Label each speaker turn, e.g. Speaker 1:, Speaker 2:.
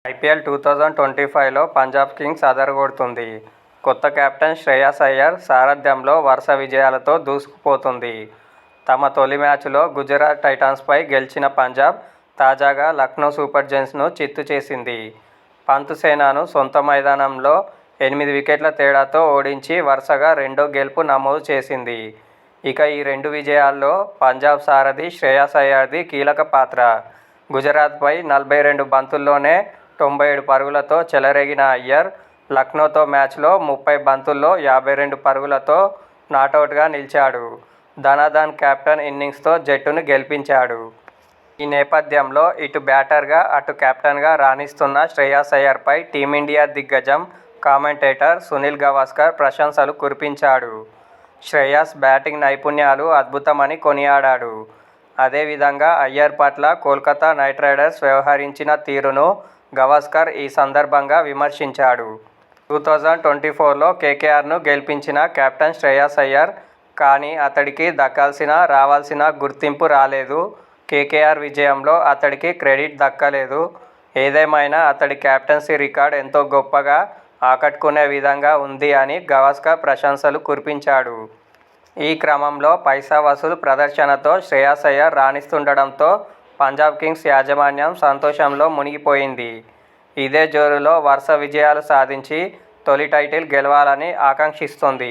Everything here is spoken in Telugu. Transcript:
Speaker 1: ఐపీఎల్ 2025లో పంజాబ్ కింగ్స్ అదరగొడుతుంది. కొత్త కెప్టెన్ శ్రేయస్ అయ్యర్ సారథ్యంలో వరుస విజయాలతో దూసుకుపోతుంది. తమ తొలి మ్యాచ్లో గుజరాత్ టైటాన్స్పై గెలిచిన పంజాబ్ తాజాగా లక్నో సూపర్ జెయింట్స్ను చిత్తు చేసింది. పంత్ సేనను సొంత మైదానంలో 8 వికెట్ల తేడాతో ఓడించి వరుసగా రెండో గెలుపు నమోదు చేసింది. ఇక ఈ రెండు విజయాల్లో పంజాబ్ సారథి శ్రేయస్ అయ్యర్ది కీలక పాత్ర. గుజరాత్పై 42 బంతుల్లోనే 97 పరుగులతో చెలరేగిన అయ్యర్ లక్నోతో మ్యాచ్లో 30 బంతుల్లో 52 పరుగులతో నాటౌట్గా నిలిచాడు. ధనాధన్ కెప్టెన్ ఇన్నింగ్స్తో జట్టును గెలిపించాడు. ఈ నేపథ్యంలో ఇటు బ్యాటర్గా, అటు కెప్టెన్గా రాణిస్తున్న శ్రేయస్ అయ్యర్పై టీమిండియా దిగ్గజం, కామెంటేటర్ సునీల్ గవాస్కర్ ప్రశంసలు కురిపించాడు. శ్రేయస్ బ్యాటింగ్ నైపుణ్యాలు అద్భుతమని కొనియాడాడు. అదేవిధంగా అయ్యర్ పట్ల కోల్కతా నైట్ రైడర్స్ వ్యవహరించిన తీరును గవాస్కర్ ఈ సందర్భంగా విమర్శించాడు. 2024లో కేకేఆర్ను గెలిపించిన కెప్టెన్ శ్రేయస్ అయ్యర్. కానీ అతడికి దక్కాల్సిన, రావాల్సిన గుర్తింపు రాలేదు. కేకేఆర్ విజయంలో అతడికి క్రెడిట్ దక్కలేదు. ఏదేమైనా అతడి కెప్టెన్సీ రికార్డ్ ఎంతో గొప్పగా, ఆకట్టుకునే విధంగా ఉంది అని గవాస్కర్ ప్రశంసలు కురిపించాడు. ఈ క్రమంలో పైసా వసూలు ప్రదర్శనతో శ్రేయస్ అయ్యర్ రాణిస్తుండడంతో పంజాబ్ కింగ్స్ యాజమాన్యం సంతోషంలో మునిగిపోయింది. ఇదే జోరులో వరుస విజయాలు సాధించి తొలి టైటిల్ గెలవాలని ఆకాంక్షిస్తోంది.